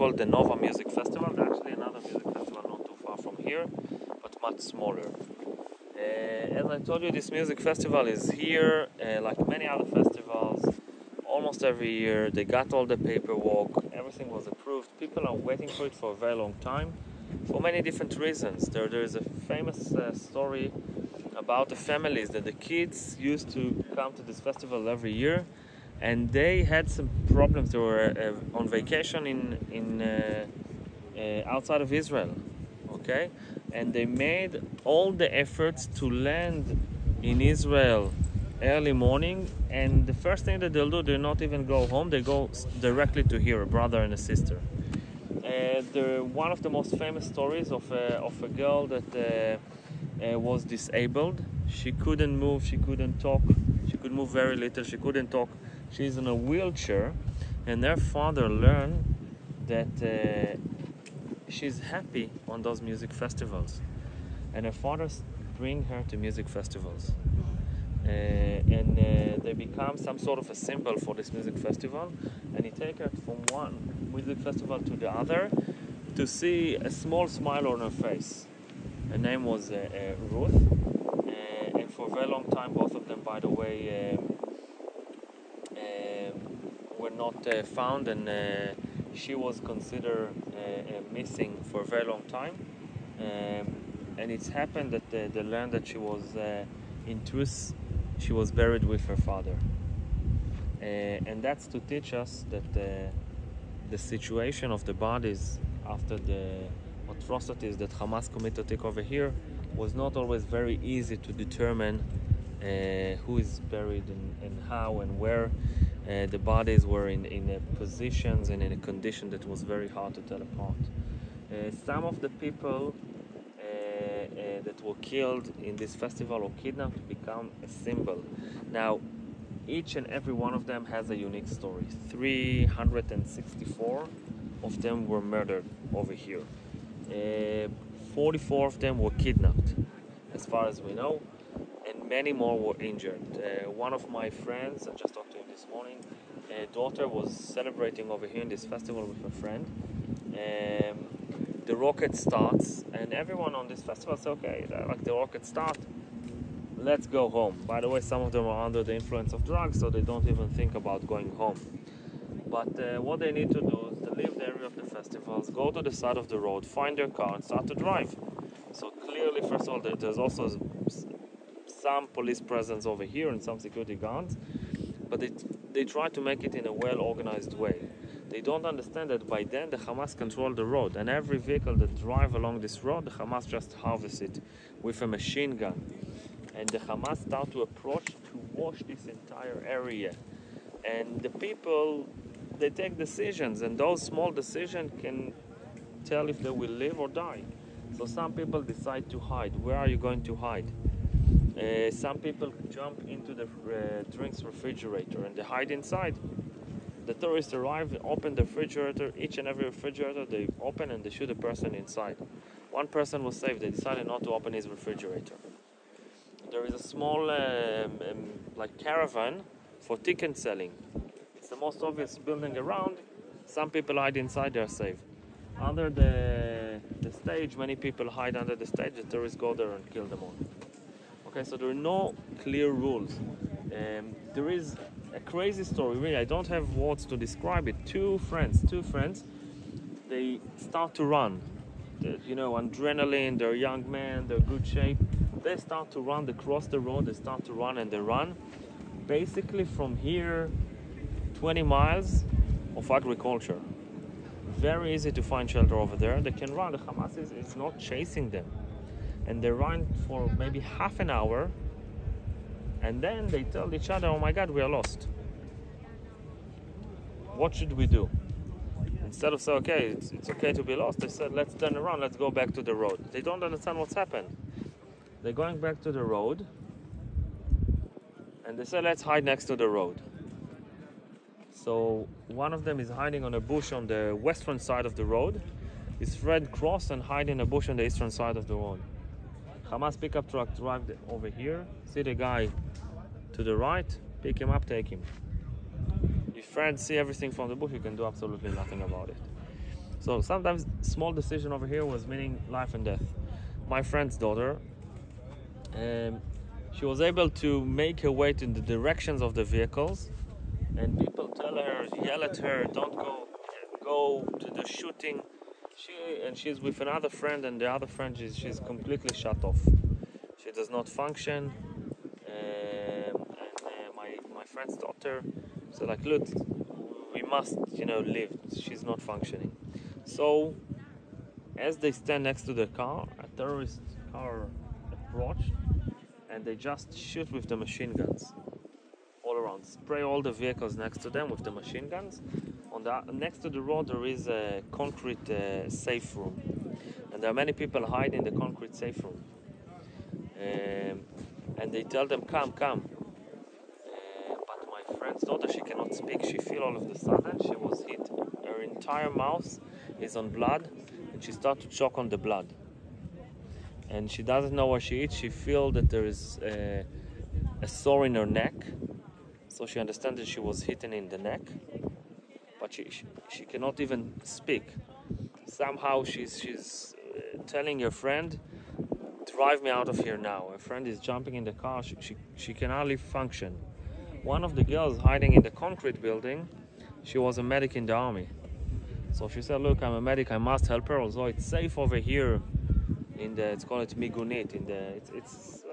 called the Nova Music Festival. There's actually another music festival not too far from here, but much smaller. As I told you, this music festival is here, like many other festivals, almost every year. They got all the paperwork, everything was approved. People are waiting for it for a very long time, for many different reasons. There is a famous story about the families that the kids used to come to this festival every year, and they had some problems. They were on vacation outside of Israel, okay, and they made all the efforts to land in Israel early morning, and the first thing that they'll do, they'll not even go home, they go directly to here, a brother and a sister. One of the most famous stories of a girl that was disabled. She couldn't move, she couldn't talk, she could move very little, she couldn't talk. She's in a wheelchair, and their father learned that she's happy on those music festivals, and her father bring her to music festivals, and they become some sort of a symbol for this music festival, and he take her from one music festival to the other to see a small smile on her face. Her name was Ruth, and for a very long time both of them, by the way, were not found, and she was considered missing for a very long time, and it's happened that they learned that she was in truth she was buried with her father, and that's to teach us that the situation of the bodies after the atrocities that Hamas committed to take over here was not always very easy to determine who is buried and how and where. The bodies were in positions and in a condition that was very hard to tell apart. Some of the people that were killed in this festival or kidnapped become a symbol. Now, each and every one of them has a unique story. 364 of them were murdered over here. 44 of them were kidnapped, as far as we know, and many more were injured. One of my friends, I just talked to him this morning, daughter was celebrating over here in this festival with her friend. The rocket starts, and everyone on this festival says, okay, like the rocket start, let's go home. By the way, some of them are under the influence of drugs, so they don't even think about going home. But what they need to do is to leave the area of the festivals, go to the side of the road, find their car and start to drive. So clearly, first of all, there's also some police presence over here and some security guards, but they try to make it in a well-organized way. They don't understand that by then the Hamas control the road, and every vehicle that drive along this road, the Hamas just harvests it with a machine gun. And the Hamas start to approach to wash this entire area. And the people, they take decisions, and those small decisions can tell if they will live or die. So some people decide to hide. Where are you going to hide? Some people jump into the drinks refrigerator and they hide inside. The tourists arrive, open the refrigerator, each and every refrigerator they open, and they shoot a person inside. One person was saved. They decided not to open his refrigerator. There is a small like caravan for ticket selling. It's the most obvious building around. Some people hide inside, they're safe. Under the stage, many people hide under the stage. The tourists go there and kill them all. Okay, so there are no clear rules. There is a crazy story, really. I don't have words to describe it. Two friends, they start to run. You know, adrenaline, they're young men, they're good shape. They start to run, they cross the road, they start to run, and they run. Basically from here, 20 miles of agriculture. Very easy to find shelter over there. They can run. The Hamas is not chasing them. And they run for maybe half an hour, and then they tell each other, oh my God, we are lost. What should we do? Instead of saying, okay, it's okay to be lost, they said, let's turn around, let's go back to the road. They don't understand what's happened. They're going back to the road, and they say, let's hide next to the road. So one of them is hiding on a bush on the western side of the road. His friend cross and hide in a bush on the eastern side of the road. Hamas pickup truck drive over here, see the guy to the right, pick him up, take him. If friends see everything from the bush, you can do absolutely nothing about it. So sometimes small decision over here was meaning life and death. My friend's daughter, she was able to make her way in the directions of the vehicles, and people tell her, yell at her, don't go to the shooting. She's with another friend, and the other friend she's completely shut off. She does not function. My friend's daughter said, like, look, we must, leave. She's not functioning. So as they stand next to the car, a terrorist car approached, and they just shoot with the machine guns all around, spray all the vehicles next to them with the machine guns. Next to the road there is a concrete safe room, and there are many people hiding in the concrete safe room, and they tell them, come. But my friend's daughter, she cannot speak. She feel all of a sudden she was hit. Her entire mouth is on blood, and she started to choke on the blood, and she doesn't know where she is. She feel that there is a sore in her neck, so she understands that she was hit in the neck, but she cannot even speak. Somehow she's telling her friend, drive me out of here now. Her friend is jumping in the car. She can hardly function. One of the girls hiding in the concrete building, she was a medic in the army. So she said, look, I'm a medic, I must help her, although it's safe over here in the, it's called migunit, it's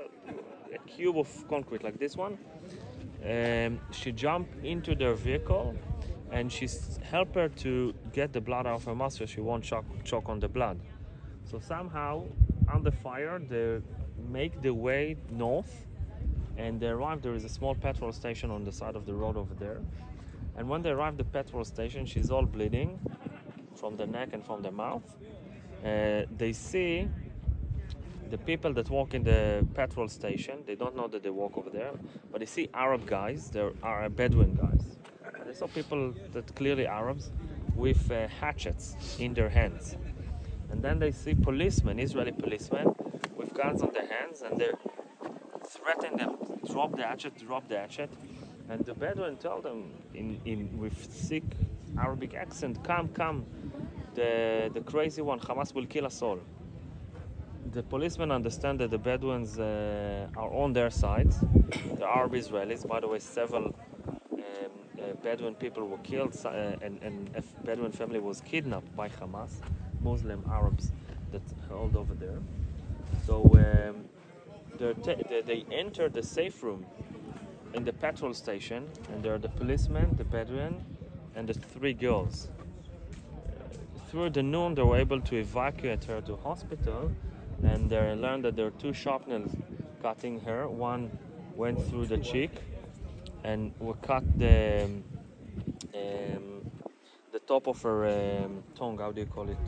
a cube of concrete like this one. She jumped into their vehicle, and she helped her to get the blood out of her mouth so she won't choke on the blood. So somehow, under fire, they make the way north, and they arrive. There is a small petrol station on the side of the road over there. And when they arrive at the petrol station, she's all bleeding from the neck and from the mouth. They see the people that walk in the petrol station. They don't know that they walk over there, but they see Arab guys. There are Bedouin guys. And they saw people that clearly Arabs with hatchets in their hands. And then they see policemen, Israeli policemen, with guns on their hands, and they threaten them, drop the hatchet. And the Bedouin tell them with thick Arabic accent, come, the crazy one, Hamas will kill us all. The policemen understand that the Bedouins are on their side. The Arab Israelis, by the way, several Bedouin people were killed, and a Bedouin family was kidnapped by Hamas, Muslim Arabs that held over there. So they enter the safe room in the petrol station, and there are the policemen, the Bedouin, and the three girls. Through the noon, they were able to evacuate her to hospital, and they learned that there are two shrapnels cutting her. One went through the cheek, and we cut the top of her tongue. How do you call it?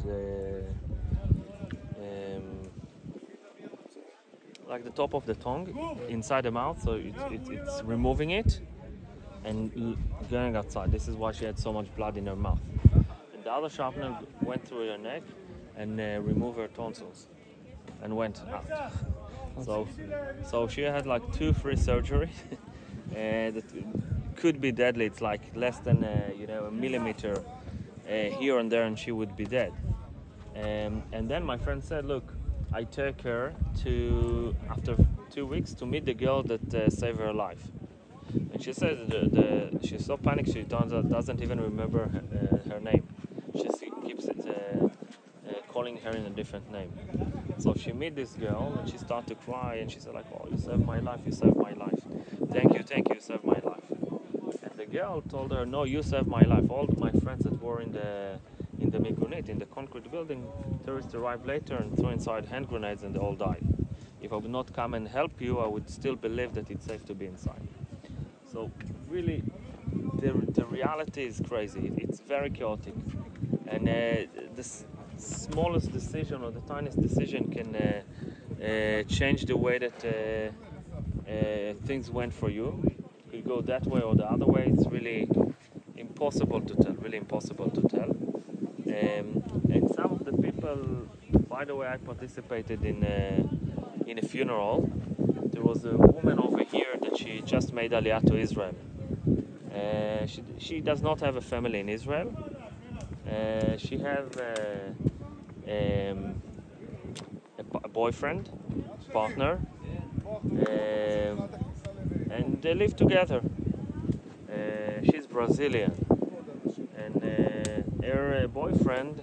Like the top of the tongue inside the mouth, so it's removing it and going outside. This is why she had so much blood in her mouth. And the other shrapnel went through her neck and removed her tonsils and went out. So she had like 2 free surgery that could be deadly. It's like less than a millimeter here and there, and she would be dead. And then my friend said, look, I took her to, after 2 weeks, to meet the girl that saved her life. And she said she's so panicked she doesn't even remember her name. She keeps calling her in a different name. So she met this girl, and she started to cry, and she said like, oh, you saved my life, you saved my life. Thank you, you saved my life. And the girl told her, no, you saved my life. All my friends that were in the migunit, in the concrete building, terrorists arrived later and threw inside hand grenades, and they all died. If I would not come and help you, I would still believe that it's safe to be inside. So really, the reality is crazy. It's very chaotic, and the smallest decision or the tiniest decision can change the way that things went for you. It could go that way or the other way. It's really impossible to tell. Really impossible to tell. And some of the people, by the way, I participated in a funeral. There was a woman over here that she just made Aliyah to Israel. She does not have a family in Israel. She has a boyfriend, partner, and they live together. She's Brazilian, and her boyfriend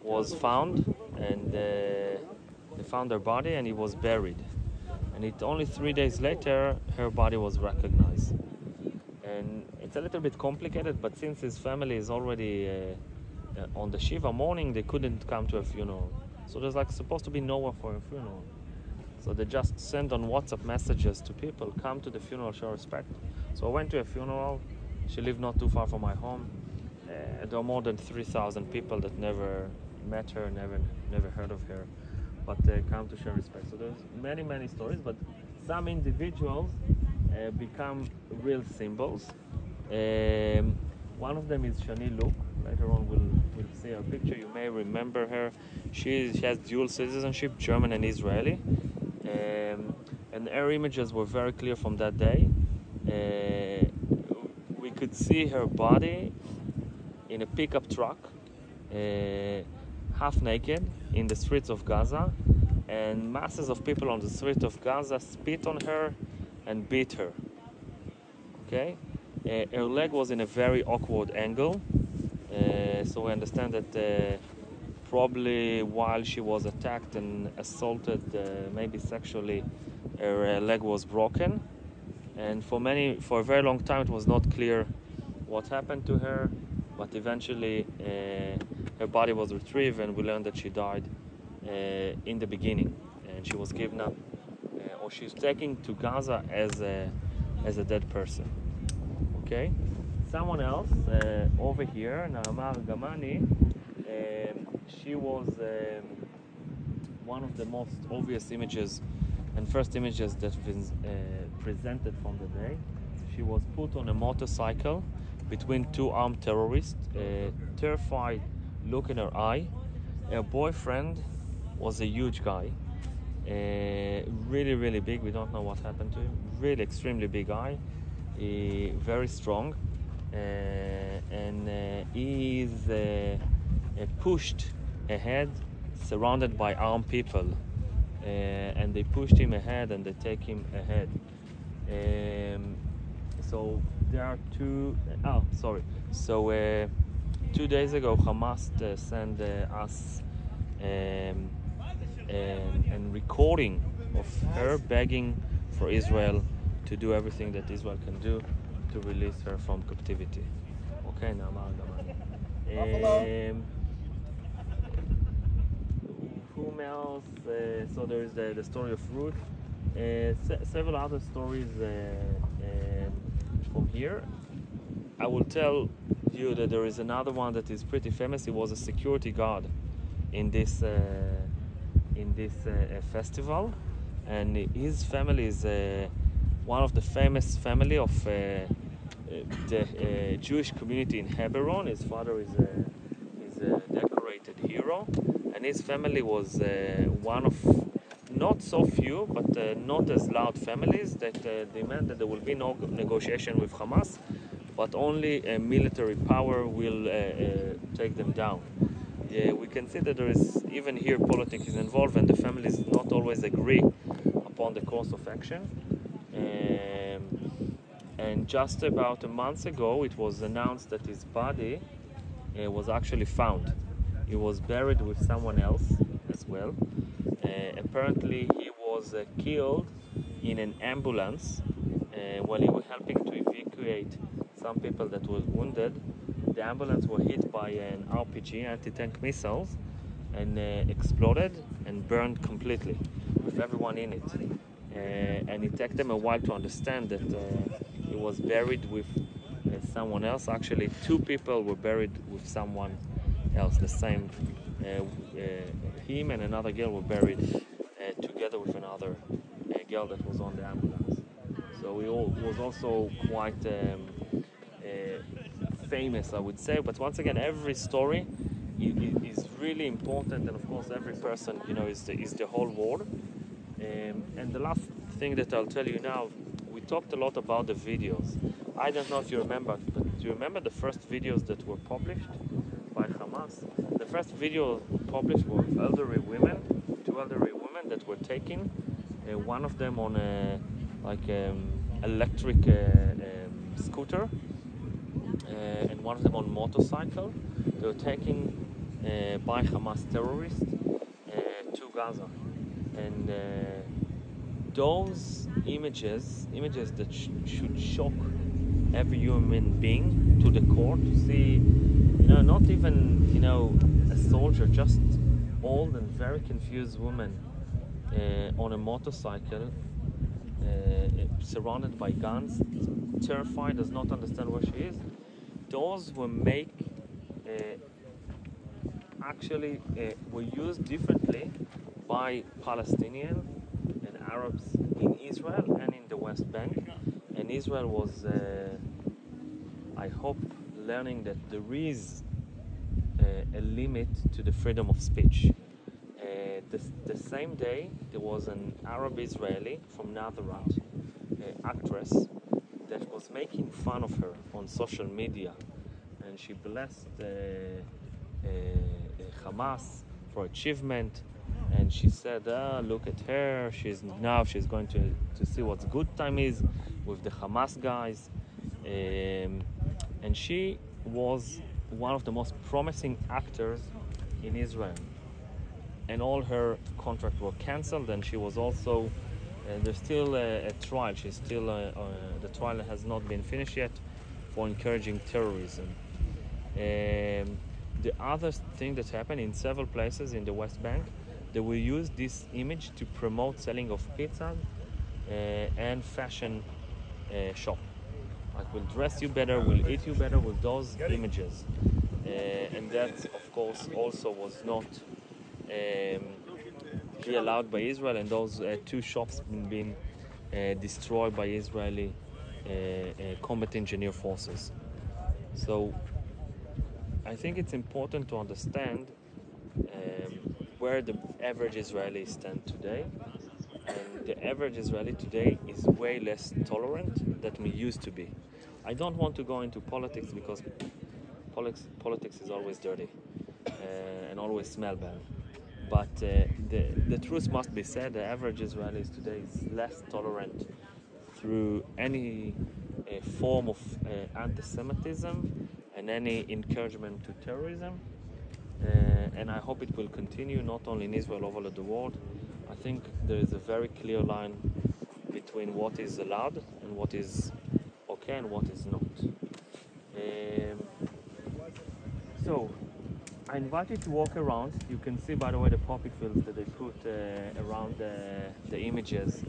was found, and they found her body, and he was buried. And only 3 days later, her body was recognized. And it's a little bit complicated, but since his family is already on the Shiva morning, they couldn't come to a funeral. So there's like supposed to be nowhere for a funeral. So they just send on WhatsApp messages to people, come to the funeral, show respect. So I went to a funeral. She lived not too far from my home. There are more than 3,000 people that never met her, never heard of her, but come to show respect. So there's many stories, but some individuals become real symbols. One of them is Shani Luke. Later on we'll see her picture. You may remember her. She has dual citizenship, German and Israeli. And her images were very clear from that day. We could see her body in a pickup truck, half naked, in the streets of Gaza, and masses of people on the street of Gaza spit on her and beat her. Okay, her leg was in a very awkward angle, so we understand that probably while she was attacked and assaulted, maybe sexually, her leg was broken. And for a very long time, it was not clear what happened to her, but eventually her body was retrieved, and we learned that she died in the beginning, and she was given up, or she's taken to Gaza as a dead person. Okay, someone else over here, Naamar Gamani. She was one of the most obvious images and first images that have been presented from the day. She was put on a motorcycle between two armed terrorists, a terrified look in her eye. Her boyfriend was a huge guy, really big. We don't know what happened to him. Really extremely big guy, very strong, and he is pushed ahead, surrounded by armed people, and they pushed him ahead and they take him ahead. So there are So 2 days ago, Hamas sent us and recording of her begging for Israel to do everything that Israel can do to release her from captivity. Okay, Naamar Gamani. Whom else? So there is the story of Ruth. Several other stories from here. I will tell you that there is another one that is pretty famous. He was a security guard in this festival, and his family is one of the famous family of the Jewish community in Hebron. His father is a decorated hero, and his family was one of not so few, but not as loud families that demand that there will be no negotiation with Hamas, but only a military power will take them down. We can see that there is, even here, politics is involved, and the families not always agree upon the course of action. And just about a month ago, it was announced that his body was actually found. He was buried with someone else as well. Apparently, he was killed in an ambulance while he was helping to evacuate some people that were wounded. The ambulance was hit by an RPG, anti-tank missiles, and exploded and burned completely with everyone in it. And it took them a while to understand that he was buried with someone else. Actually, two people were buried with someone else, the same. Him and another girl were buried together with another girl that was on the ambulance. So he was also quite famous, I would say. But once again, every story is really important, and of course, every person, is the whole world. And the last thing that I'll tell you now, we talked a lot about the videos. I don't know if you remember, but do you remember the first videos that were published by Hamas. The first video published was two elderly women that were taking, one of them on a electric scooter, and one of them on motorcycle. They were taken by Hamas terrorists to Gaza, and those images that should shock every human being to the core, to see, not even, a soldier, just old and very confused woman on a motorcycle, surrounded by guns, terrified, does not understand where she is. Those were were used differently by Palestinians and Arabs in Israel and in the West Bank. And Israel was, I hope, learning that there is a limit to the freedom of speech. The same day, there was an Arab Israeli from Nazareth, actress, that was making fun of her on social media, and she blessed Hamas for achievement, and she said, look at her, she's going to see what good time is with the Hamas guys, and she was one of the most promising actors in Israel, and all her contracts were cancelled, and she was also there's still a trial. She's still the trial has not been finished yet for encouraging terrorism. The other thing that happened in several places in the West Bank, they will use this image to promote selling of pizzas and fashion shop. Like, we'll dress you better, we'll eat you better with those images, and that, of course, also was not be allowed by Israel, and those two shops been destroyed by Israeli combat engineer forces. So I think it's important to understand where the average Israeli stands today, and the average Israeli today is way less tolerant than we used to be. I don't want to go into politics because politics is always dirty and always smell bad. But the truth must be said, the average Israelis today is less tolerant through any form of anti-Semitism and any encouragement to terrorism. And I hope it will continue, not only in Israel, all over the world. I think there is a very clear line between what is allowed and what is okay and what is not. So I invite you to walk around. You can see, by the way, the poppy fields that they put around the images.